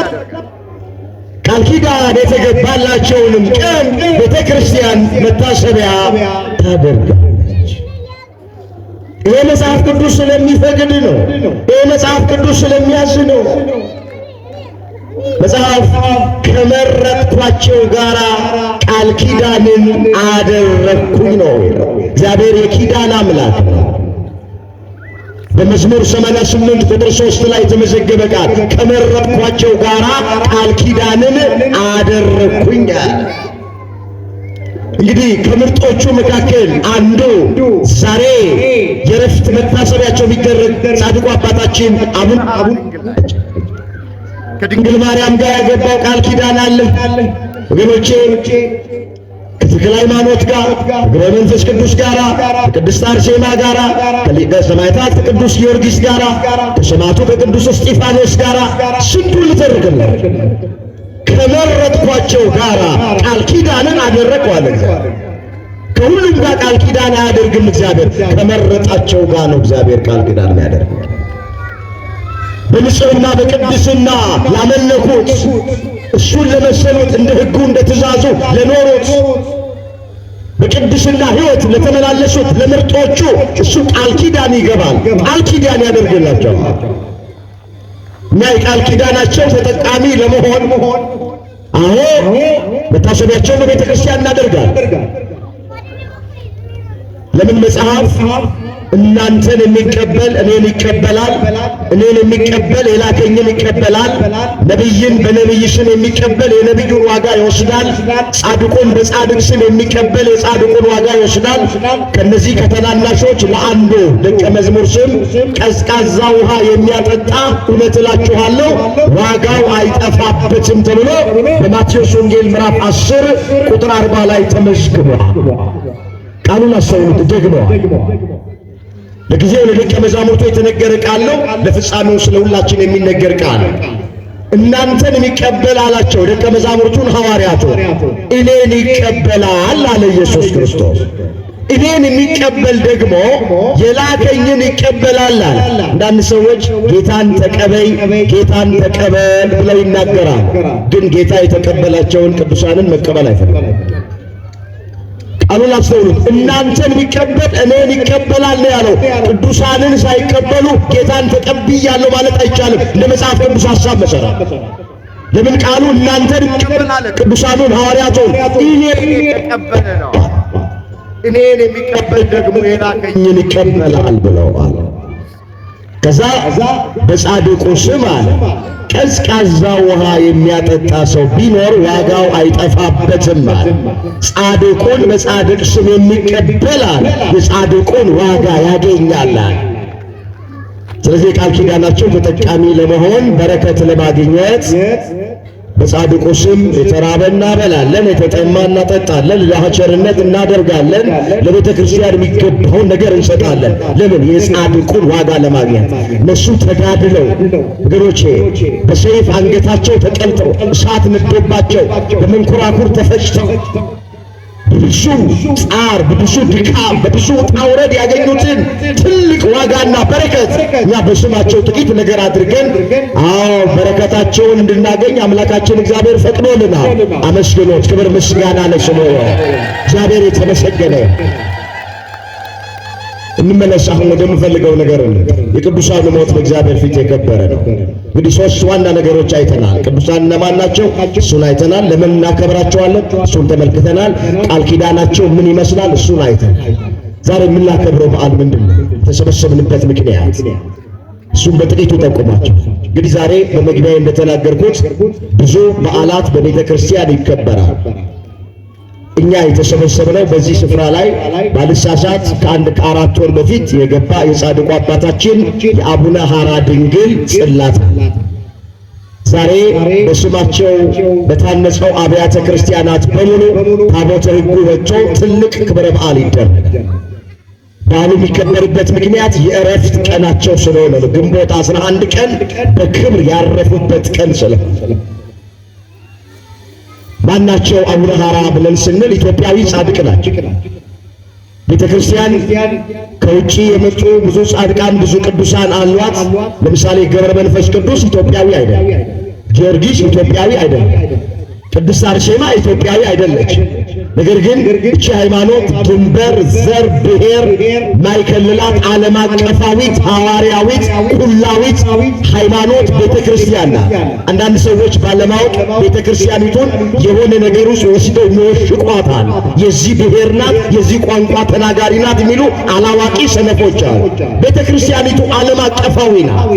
ቃል ኪዳን የተገባላቸውንም ቀን ቤተ ክርስቲያን መታሰቢያ ታደርጋለች። ይሄ መጽሐፍ ቅዱስ ስለሚፈቅድ ነው። ይሄ መጽሐፍ ቅዱስ ስለሚያዝ ነው። መጽሐፍ ከመረጥኳቸው ጋር ቃል ኪዳንን አደረግኩኝ ነው። እግዚአብሔር የኪዳን አምላክ ነው። በመዝሙር 88 ቁጥር 3 ላይ የተመዘገበ ቃል ከመረጥኳቸው ጋር ቃል ኪዳንን አደረግኩኝ። እንግዲህ ከምርጦቹ መካከል አንዱ ዛሬ የዕረፍት መታሰቢያቸው የሚደረግ ጻድቁ አባታችን አቡነ ከድንግል ማርያም ጋር ያገባው ቃል ኪዳን አለ ወገኖቼ። ከተክለ ሃይማኖት ጋር፣ ከገብረ መንፈስ ቅዱስ ጋር፣ ከቅድስት አርሴማ ጋር፣ ከሊቀ ሰማዕታት ከቅዱስ ጊዮርጊስ ጋር፣ ከሰማዕቱ ከቅዱስ እስጢፋኖስ ጋር ስንቱን ልተርክላችሁ። ከመረጥኳቸው ጋር ቃል ኪዳንን አደረግኩ አለ እግዚአብሔር። ከሁሉም ጋር ቃል ኪዳን አያደርግም እግዚአብሔር። ከመረጣቸው ጋር ነው እግዚአብሔር ቃል ኪዳን የሚያደርግ። በንጽሕና በቅድስና ላመለኩት እሱን ለመሰሉት እንደ ሕጉ እንደ ትእዛዙ ለኖሩት በቅድስና ሕይወት ለተመላለሱት ለምርጦቹ እሱ ቃል ኪዳን ይገባል፣ ቃል ኪዳን ያደርግላቸዋል። እኛ የቃል ኪዳናቸው ተጠቃሚ ለመሆን መታሰቢያቸውን በቤተ ክርስቲያን እናደርጋለን። ለምን? መጽሐፍ እናንተን የሚቀበል እኔን ይቀበላል፣ እኔን የሚቀበል የላከኝን ይቀበላል፣ ነቢይን በነቢይ ስም የሚቀበል የነቢዩን ዋጋ ይወስዳል፣ ጻድቁን በጻድቅ ስም የሚቀበል የጻድቁን ዋጋ ይወስዳል። ከነዚህ ከታናናሾች ለአንዱ ደቀ መዝሙር ስም ቀዝቃዛ ውሃ የሚያጠጣ እውነት እላችኋለሁ ዋጋው አይጠፋበትም ተብሎ በማቴዎስ ወንጌል ምዕራፍ 10 ቁጥር 40 ላይ ተመዝግቧል። ቃሉን አስተውሉት። ደግመዋል። ለጊዜው ለደቀ መዛሙርቱ የተነገረ ቃል ነው። ለፍጻሜው ስለ ሁላችን የሚነገር ቃል። እናንተን የሚቀበል አላቸው ደቀ መዛሙርቱን ሐዋርያቱን፣ እኔን ይቀበላል አለ ኢየሱስ ክርስቶስ። እኔን የሚቀበል ደግሞ የላከኝን ይቀበላል አለ። አንዳንድ ሰዎች ጌታን ተቀበይ፣ ጌታን ተቀበል ብለው ይናገራል። ግን ጌታ የተቀበላቸውን ቅዱሳንን መቀበል አይፈልግም። ቃሉን አስተውሉት። እናንተን የሚቀበል እኔን ይቀበላል ነው ያለው። ቅዱሳንን ሳይቀበሉ ጌታን ተቀብያለሁ ማለት አይቻልም፣ እንደ መጽሐፍ ቅዱስ ሐሳብ መሰረት። ለምን? ቃሉ እናንተን ይቀበላል፣ ቅዱሳኑን ሐዋርያቱን እኔን የተቀበለ ነው። እኔን የሚቀበል ደግሞ የላከኝን ይቀበላል ብለዋል። ከዛ በጻድቁ ስም አለ ቀዝቃዛ ውሃ የሚያጠጣ ሰው ቢኖር ዋጋው አይጠፋበትም አለ። ጻድቁን በጻድቅ ስም የሚቀበል አለ የጻድቁን ዋጋ ያገኛል አለ። ስለዚህ ቃል ኪዳናቸው ተጠቃሚ ለመሆን በረከት ለማግኘት በጻድቁ ስም የተራበ እናበላለን፣ የተጠማ እናጠጣለን፣ ለቸርነት እናደርጋለን፣ ለቤተ ክርስቲያን የሚገባውን ነገር እንሰጣለን። ለምን? የጻድቁን ዋጋ ለማግኘት። እነሱ ተጋድለው ወገኖቼ በሰይፍ አንገታቸው ተቀልጠው እሳት ነዶባቸው በመንኮራኩር ተፈጭተው በብዙ ጻር በብዙ ድካም በብዙ ውጣ ውረድ ያገኙትን ትልቅ ዋጋና በረከት እኛ በስማቸው ጥቂት ነገር አድርገን በረከታቸውን እንድናገኝ አምላካችን እግዚአብሔር ፈቅዶልናል። አመስግኖት። ክብር ምስጋና ለስሙ። እግዚአብሔር የተመሰገነ። እንመለስ አሁን ወደምፈልገው ነገር ነው። የቅዱሳን ሞት በእግዚአብሔር ፊት የከበረ ነው። እንግዲህ ሶስት ዋና ነገሮች አይተናል። ቅዱሳን እነማን ናቸው? እሱን አይተናል። ለምን እናከብራቸዋለን? እሱን ተመልክተናል። ቃል ኪዳናቸው ምን ይመስላል? እሱን አይተናል። ዛሬ የምናከብረው በዓል ምንድን ነው? የተሰበሰብንበት ምክንያት እሱን በጥቂቱ ጠቁማቸው። እንግዲህ ዛሬ በመግቢያ እንደተናገርኩት ብዙ በዓላት በቤተ ክርስቲያን ይከበራል። እኛ የተሰበሰብነው በዚህ ስፍራ ላይ ባልሳሳት ከ4 ወር በፊት የገባ የጻድቁ አባታችን የአቡነ ሐራ ድንግል ጽላት ዛሬ በስማቸው በታነጸው አብያተ ክርስቲያናት በሙሉ ታቦተ ሕጉ ወጥቶ ትልቅ ክብረ በዓል ይደረጋል። በዓሉ የሚከበርበት ምክንያት የእረፍት ቀናቸው ስለሆነ ነው። ግንቦት 11 ቀን በክብር ያረፉበት ቀን ስለሆነ ማናቸው? አቡነ ሐራ ብለን ስንል ኢትዮጵያዊ ጻድቅ ናቸው። ቤተ ክርስቲያን ከውጪ የመጡ ብዙ ጻድቃን ብዙ ቅዱሳን አሏት። ለምሳሌ ገብረ መንፈስ ቅዱስ ኢትዮጵያዊ አይደለም። ጊዮርጊስ ኢትዮጵያዊ አይደለም። ቅድስት አርሴማ ኢትዮጵያዊ አይደለች። ነገር ግን እቺ ሃይማኖት ድንበር፣ ዘር፣ ብሔር ማይከልላት ዓለም አቀፋዊት ሐዋርያዊት ኩላዊት ሃይማኖት ቤተ ክርስቲያን ናት። አንዳንድ ሰዎች ባለማወቅ ቤተ ክርስቲያኒቱን የሆነ ነገር ውስጥ ወስደው ይወሽቋታል። የዚህ ብሔር ናት፣ የዚህ ቋንቋ ተናጋሪ ናት የሚሉ አላዋቂ ሰነፎች አሉ። ቤተ ክርስቲያኒቱ ዓለም አቀፋዊ ናት።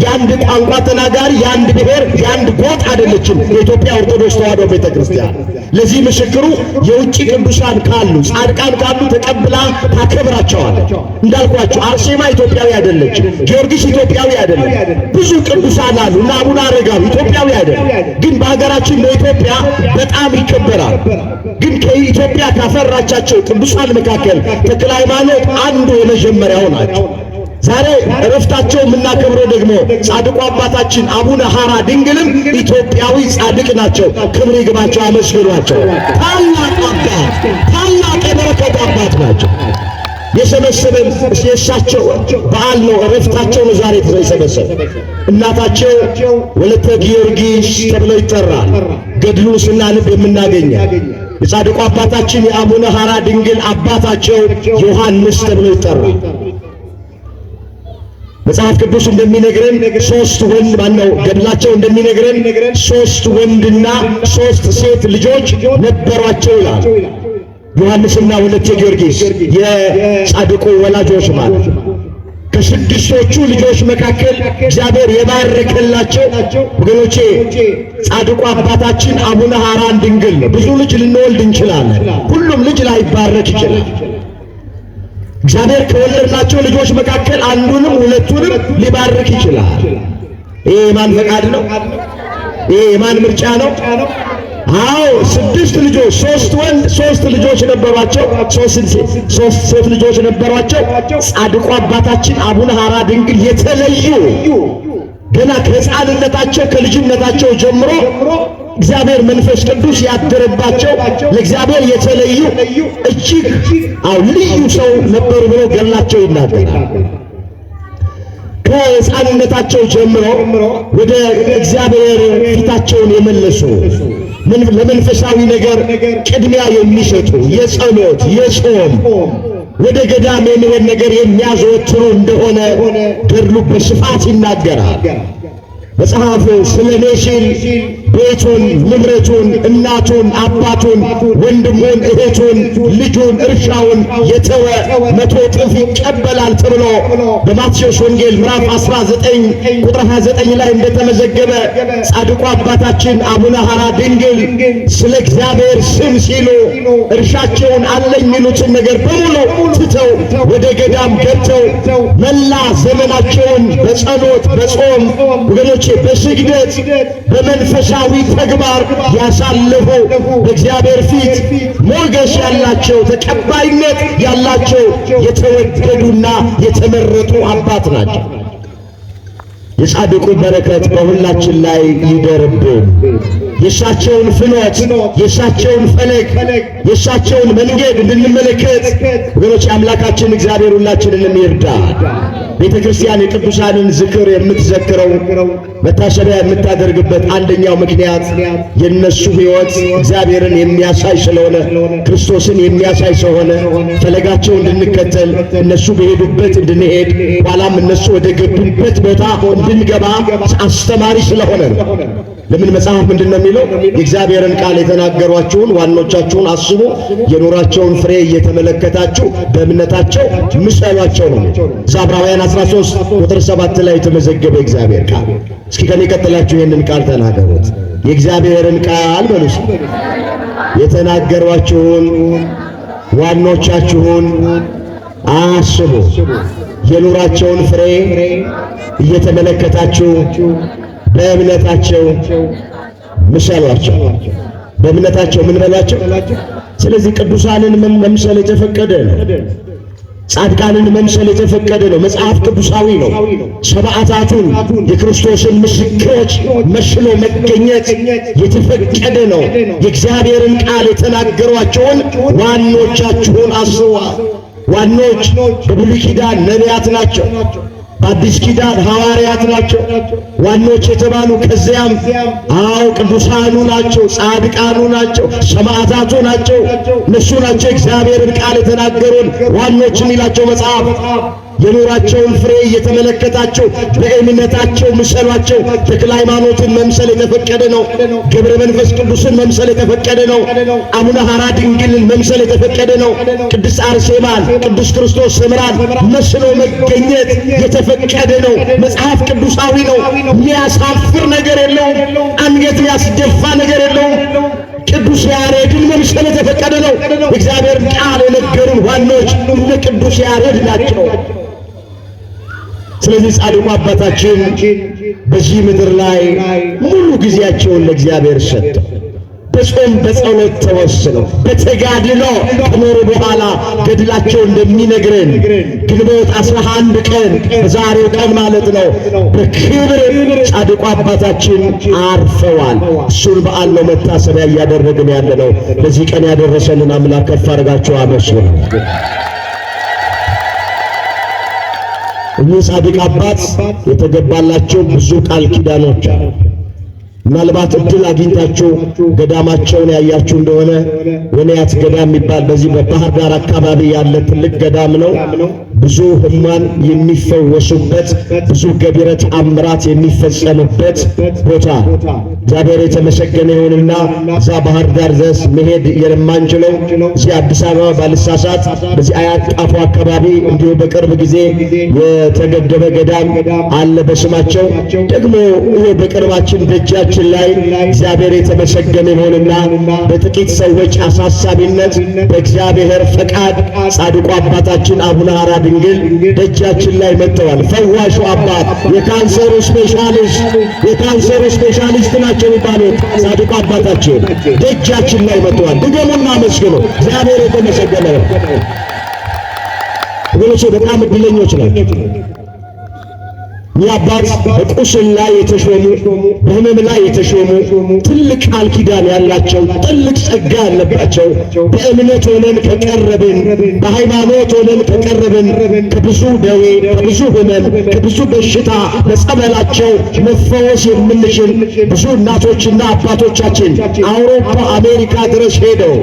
የአንድ ቋንቋ ተናጋሪ፣ የአንድ ብሔር፣ የአንድ ጎጥ አይደለችም የኢትዮጵያ ኦርቶዶክስ ተዋሕዶ ቤተ ክርስቲያን። ለዚህ ምስክሩ የውጭ ቅዱሳን ካሉ ጻድቃን ካሉ ተቀብላ ታከብራቸዋለች። እንዳልኳቸው አርሴማ ኢትዮጵያዊ አይደለችም። ጊዮርጊስ ኢትዮጵያዊ አይደለም። ብዙ ቅዱሳን አሉ እና አቡነ አረጋዊ ኢትዮጵያዊ አይደለም። ግን በሀገራችን በኢትዮጵያ በጣም ይከበራል። ግን ከኢትዮጵያ ካፈራቻቸው ቅዱሳን መካከል ተክለ ሃይማኖት አንዱ የመጀመሪያው ናቸው። ዛሬ እረፍታቸው የምናከብረው ደግሞ ጻድቁ አባታችን አቡነ ሐራ ድንግልም ኢትዮጵያዊ ጻድቅ ናቸው። ክብር ይግባቸው፣ አመስግኗቸው። ታላቅ አባት፣ ታላቅ የበረከት አባት ናቸው። የሰበሰበን የእሳቸው በዓል ነው፣ እረፍታቸው ነው ዛሬ የሰበሰበ። እናታቸው ወለተ ጊዮርጊስ ተብለው ይጠራል። ገድሉን ስናነብ የምናገኘው የጻድቁ አባታችን የአቡነ ሐራ ድንግል አባታቸው ዮሐንስ ተብለው ይጠራል። መጽሐፍ ቅዱስ እንደሚነግረን ሶስት ወንድ ማነው ገድላቸው እንደሚነግረን 3 ወንድና 3 ሴት ልጆች ነበሯቸው ይላል። ዮሐንስና ወለተ ጊዮርጊስ የጻድቁ ወላጆች ማለት ከስድስቶቹ ልጆች መካከል እግዚአብሔር የባረከላቸው ወገኖቼ ጻድቁ አባታችን አቡነ ሐራን ድንግል ነው። ብዙ ልጅ ልንወልድ እንችላለን። ሁሉም ልጅ ላይባረክ ይችላል። እግዚአብሔር ከወለድናቸው ልጆች መካከል አንዱንም ሁለቱንም ሊባርክ ይችላል። ይሄ የማን ፈቃድ ነው? ይሄ የማን ምርጫ ነው? አዎ 6 ልጆች 3 ወንድ 3 ልጆች ነበሯቸው። 3 ሴት ልጆች ነበሯቸው። ጻድቁ አባታችን አቡነ ሐራ ድንግል የተለዩ ገና ከሕፃንነታቸው ከልጅነታቸው ጀምሮ እግዚአብሔር መንፈስ ቅዱስ ያደረባቸው ለእግዚአብሔር የተለዩ እጅግ ልዩ ሰው ነበሩ ብሎ ገድላቸው ይናገራል። ከሕፃንነታቸው ጀምሮ ወደ እግዚአብሔር ፊታቸውን የመለሱ ለመንፈሳዊ ነገር ቅድሚያ የሚሰጡ የጸሎት የጾም ወደ ገዳም የመሄድ ነገር የሚያዘወትሩ እንደሆነ ገድሉ በስፋት ይናገራል። መጽሐፍ ስለ እኔ ሲል ቤቱን፣ ንብረቱን፣ እናቱን፣ አባቱን፣ ወንድሙን፣ እህቱን፣ ልጁን፣ እርሻውን የተወ 100 እጥፍ ይቀበላል ተብሎ በማቴዎስ ወንጌል ምዕራፍ 19 ቁጥር 29 ላይ እንደተመዘገበ ጻድቁ አባታችን አቡነ ሐራ ድንግል ስለ እግዚአብሔር ስም ሲሉ እርሻቸውን አለኝ የሚሉትን ነገር በሙሉ ትተው ወደ ገዳም ገብተው መላ ዘመናቸውን በጸሎት በጾም ወገኖቼ በስግደት በመንፈሳዊ ተግባር ያሳለፉ በእግዚአብሔር ፊት ሞገስ ያላቸው ተቀባይነት ያላቸው የተወደዱና የተመረጡ አባት ናቸው። የጻድቁ በረከት በሁላችን ላይ ይደርብን። የእሳቸውን ፍኖት፣ የእሳቸውን ፈለግ፣ የእሳቸውን መንገድ እንድንመለከት ወገኖች አምላካችን እግዚአብሔር ሁላችንንም ይርዳ። ቤተ ክርስቲያን የቅዱሳንን ዝክር የምትዘክረው መታሰቢያ የምታደርግበት አንደኛው ምክንያት የነሱ ሕይወት እግዚአብሔርን የሚያሳይ ስለሆነ ክርስቶስን የሚያሳይ ስለሆነ ፈለጋቸው እንድንከተል እነሱ በሄዱበት እንድንሄድ ኋላም እነሱ ወደ ገቡበት ቦታ እንድንገባ አስተማሪ ስለሆነ ነው። ለምን መጽሐፍ ምንድነው የሚለው? የእግዚአብሔርን ቃል የተናገሯችሁን ዋኖቻችሁን አስቡ፣ የኖራቸውን ፍሬ እየተመለከታችሁ በእምነታቸው ምሰሏቸው ነው። ዕብራውያን 13 ቁጥር 7 ላይ የተመዘገበ እግዚአብሔር ቃል። እስኪ ከኔ ቀጥላችሁ ይህንን ቃል ተናገሩት። የእግዚአብሔርን ቃል በሉስ። የተናገሯችሁን ዋኖቻችሁን አስቡ፣ የኖራቸውን ፍሬ እየተመለከታችሁ በእምነታቸው ምሰሏቸው። በእምነታቸው ምን በሏቸው? ስለዚህ ቅዱሳንን መምሰል የተፈቀደ ነው። ጻድቃንን መምሰል የተፈቀደ ነው። መጽሐፍ ቅዱሳዊ ነው። ሰማዕታቱን የክርስቶስን ምስክሮች መስሎ መገኘት የተፈቀደ ነው። የእግዚአብሔርን ቃል የተናገሯቸውን ዋኖቻችሁን አስቡ። ዋኖች በብሉይ ኪዳን ነቢያት ናቸው። በአዲስ ኪዳን ሐዋርያት ናቸው። ዋኖች የተባሉ ከዚያም ቅዱሳኑ ናቸው፣ ጻድቃኑ ናቸው፣ ሰማዕታቱ ናቸው። እነሱ ናቸው እግዚአብሔርን ቃል የተናገሩን ዋኖች የሚላቸው መጽሐፍ። የኖራቸውን ፍሬ እየተመለከታቸው በእምነታቸው ምሰሏቸው። ተክለ ሃይማኖትን መምሰል የተፈቀደ ነው። ገብረ መንፈስ ቅዱስን መምሰል የተፈቀደ ነው። አቡነ ሐራ ድንግልን መምሰል የተፈቀደ ነው። ቅድስት አርሴማን፣ ቅዱስ ክርስቶስ ሰምራን መስሎ መገኘት የተፈቀደ ነው። መጽሐፍ ቅዱሳዊ ነው። የሚያሳፍር ነገር የለውም። አንገት የሚያስደፋ ነገር የለውም። ቅዱስ ያሬድን መምሰል የተፈቀደ ነው። እግዚአብሔር ቃል የነገሩን ዋኖች እነ ቅዱስ ያሬድ ናቸው። ስለዚህ ጻድቁ አባታችን በዚህ ምድር ላይ ሙሉ ጊዜያቸውን ለእግዚአብሔር ሰጥተው በጾም በጸሎት ተወስነው በተጋድሎ ከኖሩ በኋላ ገድላቸው እንደሚነግረን ግንቦት 11 ቀን በዛሬው ቀን ማለት ነው በክብር ጻድቁ አባታችን አርፈዋል። እሱን በዓል ነው መታሰቢያ እያደረግን ያለነው። ለዚህ ቀን ያደረሰንን አምላክ ከፍ አድርጋችሁ አመስግኑ። እኚህ ጻድቅ አባት የተገባላቸው ብዙ ቃል ኪዳኖች አሉ። ምናልባት እድል አግኝታችሁ ገዳማቸውን ያያችሁ እንደሆነ ወንያት ገዳም የሚባል በዚህ በባህር ዳር አካባቢ ያለ ትልቅ ገዳም ነው። ብዙ ሕሙማን የሚፈወሱበት፣ ብዙ ገቢረ ተአምራት የሚፈጸምበት ቦታ። እግዚአብሔር የተመሰገነ ይሁንና እዛ ባህር ዳር ድረስ መሄድ የማንችለው እዚህ አዲስ አበባ ባልሳሳት በዚህ አያቃፉ አካባቢ እንዲሁ በቅርብ ጊዜ የተገደበ ገዳም አለ በስማቸው። ደግሞ ይሄ በቅርባችን ደጃችን ላይ እግዚአብሔር የተመሰገነ ይሁንና በጥቂት ሰዎች አሳሳቢነት በእግዚአብሔር ፈቃድ ጻድቁ አባታችን አቡነ ሐራ ድንግል ደጃችን ላይ መጥተዋል። ፈዋሹ አባት የካንሰሩ ስፔሻሊስት ናቸው የሚባሉት ጻድቁ አባታችን ደጃችን ላይ መጥተዋል። ድገሙና መስግኑ። እግዚአብሔር የተመሰገነ ነው። ወገኖቼ በጣም እድለኞች ናቸው። ይህ አባት በቁስል ላይ የተሾሙ በሕመም ላይ የተሾሙ ትልቅ ቃል ኪዳን ያላቸው ትልቅ ጸጋ ያለባቸው በእምነት ሆነን ከቀረብን በሃይማኖት ሆነን ከቀረብን ከብዙ ደዌ ከብዙ ሕመም ከብዙ በሽታ በጸበላቸው መፈወስ የምንችል ብዙ እናቶችና አባቶቻችን አውሮፓ አሜሪካ ድረስ ሄደው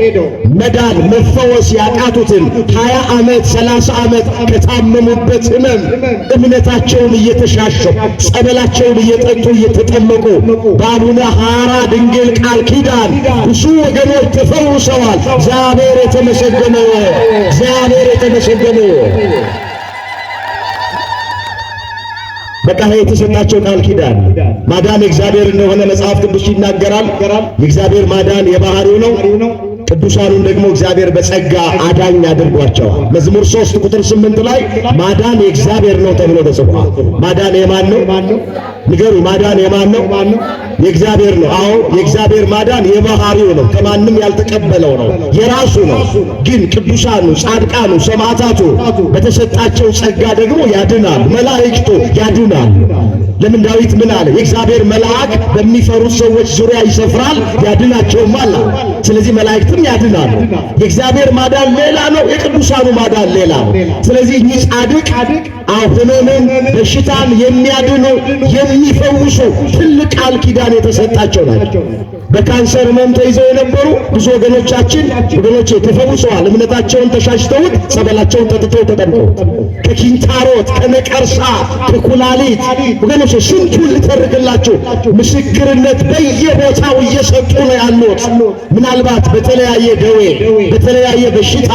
መዳን መፈወስ ያቃቱትን 20 ዓመት 30 ዓመት ከታመሙበት ሕመም እምነታቸውን እየተሻ ተሻሸው ጸበላቸውን እየጠጡ እየተጠመቁ በአቡነ ሐራ ድንግል ቃል ኪዳን ብዙ ወገኖች ተፈውሰዋል። እግዚአብሔር የተመሰገነ እግዚአብሔር የተመሰገነ። በቃ የተሰጣቸው ቃል ኪዳን ማዳን እግዚአብሔር እንደሆነ መጽሐፍ ቅዱስ ይናገራል። የእግዚአብሔር ማዳን የባህሪው ነው። ቅዱሳኑን ደግሞ እግዚአብሔር በጸጋ አዳኝ አድርጓቸዋል። መዝሙር 3 ቁጥር 8 ላይ ማዳን የእግዚአብሔር ነው ተብሎ ተጽፏል። ማዳን የማን ነው? ንገሩ። ማዳን የማን ነው? የእግዚአብሔር ነው። አዎ የእግዚአብሔር ማዳን የባህሪው ነው። ከማንም ያልተቀበለው ነው፣ የራሱ ነው። ግን ቅዱሳኑ፣ ጻድቃኑ፣ ሰማዕታቱ በተሰጣቸው ጸጋ ደግሞ ያድናል። መላእክቱ ያድናል። ለምን ዳዊት ምን አለ? የእግዚአብሔር መልአክ በሚፈሩት ሰዎች ዙሪያ ይሰፍራል ያድናቸውማል። ስለዚህ መላእክትም ያድናሉ። የእግዚአብሔር ማዳን ሌላ ነው፣ የቅዱሳኑ ማዳን ሌላ ነው። ስለዚህ እኚህ ጻድቅ ሕመምን በሽታን የሚያድኑ የሚፈውሱ ትልቅ ቃል ኪዳን የተሰጣቸው ናቸው። በካንሰር ሕመም ተይዘው የነበሩ ብዙ ወገኖቻችን ተፈውሰዋል። እምነታቸውን ተሻሽተውት ጸበላቸውን ጠጥተው ተጠምቀውት ከኪንታሮት ከነቀርሳ ከኩላሊት ወገኖች ስንቱን ልተርክላችሁ ምስክርነት በየቦታው እየሰጡ ነው ያሉት። ምናልባት በተለያየ ደዌ በተለያየ በሽታ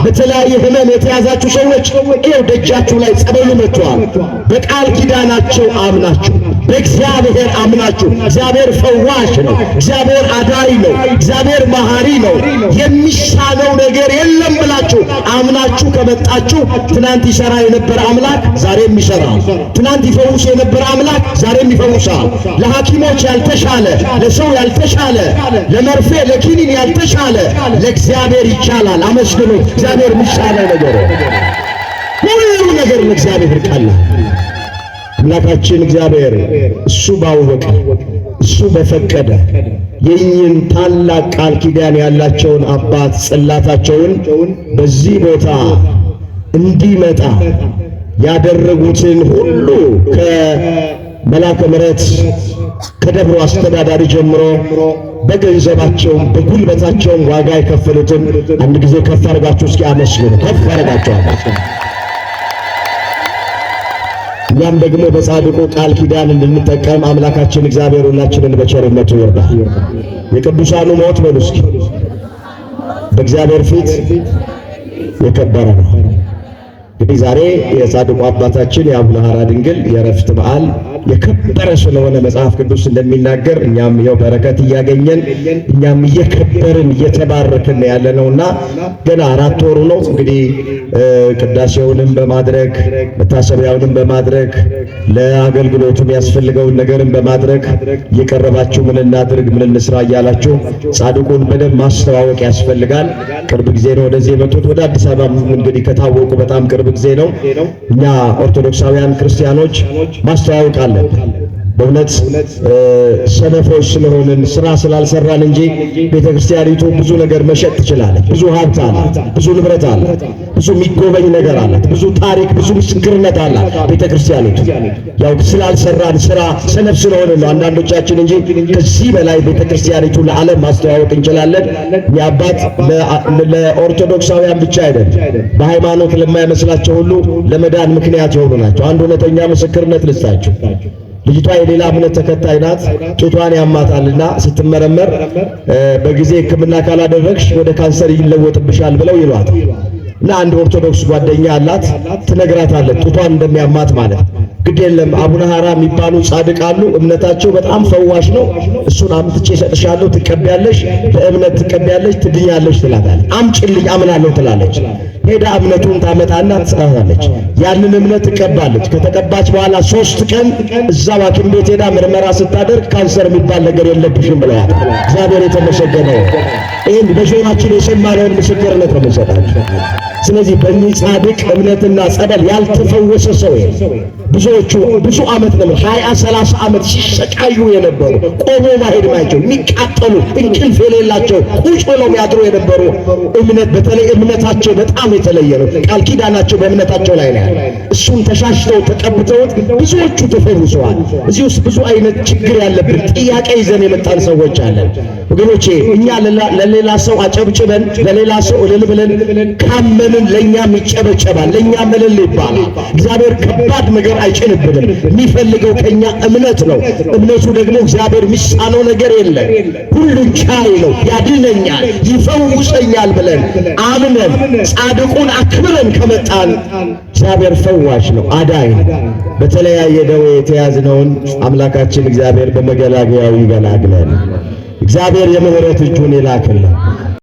በተለያየ ሕመም የተያዛችሁ ሰዎች ይኸው ደጃችሁ ላይ ጸበሉ መጥቷል። በቃል ኪዳናቸው አምናችሁ በእግዚአብሔር አምናችሁ እግዚአብሔር ፈዋሽ ነው፣ እግዚአብሔር አዳኝ ነው፣ እግዚአብሔር መሐሪ ነው፣ የሚሳነው ነገር የለም ብላችሁ አምናችሁ ከመጣችሁ ትናንት ይሰራ የነበረ አምላክ ዛሬም ይሰራል። ትናንት ይፈውስ የነበረ አምላክ ዛሬም ይፈውሳል። ለሐኪሞች ያልተሻለ፣ ለሰው ያልተሻለ፣ ለመርፌ ለኪኒን ያልተሻለ ለእግዚአብሔር ይቻላል። አመስግኑ። እግዚአብሔር የሚሻለው ነገር ሁሉ ነገር ለእግዚአብሔር ቀላል። አምላካችን እግዚአብሔር እሱ ባወቀ እሱ በፈቀደ የእኝን ታላቅ ቃል ኪዳን ያላቸውን አባት ጽላታቸውን በዚህ ቦታ እንዲመጣ ያደረጉትን ሁሉ ከመላከ ምሕረት ከደብሩ አስተዳዳሪ ጀምሮ በገንዘባቸውም በጉልበታቸውም ዋጋ የከፈሉትን አንድ ጊዜ ከፍ አድርጋችሁ እስኪ አመስግኑ። ከፍ አድርጋችሁ እኛም ደግሞ በጻድቁ ቃል ኪዳን እንድንጠቀም አምላካችን እግዚአብሔር ሁላችንን በቸርነቱ ይርዳል። የቅዱሳኑ ሞት በሉ እስኪ በእግዚአብሔር ፊት የከበረ ነው። እንግዲህ ዛሬ የጻድቁ አባታችን የአቡነ ሐራ ድንግል የዕረፍት በዓል የከበረ ስለሆነ መጽሐፍ ቅዱስ እንደሚናገር እኛም ይኸው በረከት እያገኘን እኛም እየከበርን እየተባረክን ያለነውና ገና 4 ወሩ ነው። እንግዲህ ቅዳሴውንም በማድረግ መታሰቢያውንም በማድረግ ለአገልግሎቱ የሚያስፈልገውን ነገርን በማድረግ እየቀረባችሁ ምን እናድርግ ምን እንስራ እያላችሁ ጻድቁን በደንብ ማስተዋወቅ ያስፈልጋል። ቅርብ ጊዜ ነው ወደዚህ የመጡት። ወደ አዲስ አበባ እንግዲህ ከታወቁ በጣም ቅርብ ጊዜ ነው። እኛ ኦርቶዶክሳውያን ክርስቲያኖች ማስተዋወቅ አለብን። በእውነት ሰነፎች ስለሆንን ስራ ስላልሰራን እንጂ ቤተክርስቲያኒቱ ብዙ ነገር መሸጥ ትችላለች። ብዙ ሀብት አላት፣ ብዙ ንብረት አላት፣ ብዙ የሚጎበኝ ነገር አላት፣ ብዙ ታሪክ፣ ብዙ ምስክርነት አላት ቤተክርስቲያኒቱ። ያው ስላልሰራን ስራ ሰነፍ ስለሆንን ነው አንዳንዶቻችን እንጂ ከዚህ በላይ ቤተክርስቲያኒቱ ለዓለም ማስተዋወቅ እንችላለን። የአባት ለኦርቶዶክሳውያን ብቻ አይደለም፣ በሃይማኖት ለማይመስላቸው ሁሉ ለመዳን ምክንያት የሆኑ ናቸው። አንድ እውነተኛ ምስክርነት ልስጣችሁ። ልጅቷ የሌላ እምነት ተከታይ ናት። ጡቷን ያማታልና ስትመረመር በጊዜ ሕክምና ካላደረግሽ ወደ ካንሰር ይለወጥብሻል ብለው ይሏት እና አንድ ኦርቶዶክስ ጓደኛ አላት። ትነግራታለች ጡቷን እንደሚያማት ማለት ግድ የለም አቡነ ሐራ የሚባሉ ጻድቅ አሉ። እምነታቸው በጣም ፈዋሽ ነው። እሱን አምጥቼ እሰጥሻለሁ፣ ትቀበያለሽ፣ በእምነት ትቀበያለሽ፣ ትድኛለሽ ትላታለች። አምጪልኝ አምናለሁ ትላለች። ሄዳ እምነቱን ታመጣና ትሰጣለች። ያንን እምነት ትቀባለች። ከተቀባች በኋላ 3 ቀን እዛው ሐኪም ቤት ሄዳ ምርመራ ስታደርግ ካንሰር የሚባል ነገር የለብሽም ብለዋል። እግዚአብሔር የተመሰገነ ይሁን። ይህን በጆሮአችን የሰማነውን ምስክርነት ነው የምንሰጣችሁ። ስለዚህ በእኚህ ጻድቅ እምነትና ጸበል ያልተፈወሰ ሰው ብዙዎቹ ብዙ ዓመት ነው 20-30 ዓመት ሲሰቃዩ የነበሩ ቆሞ ማሄድ ማይችሉ የሚቃጠሉ እንቅልፍ የሌላቸው ቁጭ ብለው የሚያድሩ የነበሩ እምነት በተለይ እምነታቸው በጣም የተለየ ነው። ቃል ኪዳናቸው በእምነታቸው ላይ ነው ያለው። እሱን ተሻሽተው ተቀብተውት ብዙዎቹ ተፈውሰዋል። እዚህ ውስጥ ብዙ አይነት ችግር ያለብን ጥያቄ ይዘን የመጣን ሰዎች አለን ወገኖቼ። እኛ ለሌላ ሰው አጨብጭበን ለሌላ ሰው እልል ብለን ካመንን ለእኛም ይጨበጨባል፣ ለእኛም እልል ይባላል። እግዚአብሔር ከባድ ነገር ነገር አይጭንብንም። የሚፈልገው ከኛ እምነት ነው። እምነቱ ደግሞ እግዚአብሔር የሚሳነው ነገር የለም። ሁሉን ቻይ ነው። ያድነኛል፣ ይፈውሰኛል ብለን አምነን ጻድቁን አክብረን ከመጣን እግዚአብሔር ፈዋሽ ነው፣ አዳኝ ነው። በተለያየ ደዌ የተያዝነውን አምላካችን እግዚአብሔር በመገላገያው ይገላግለን። እግዚአብሔር የምህረት እጁን ይላክልን።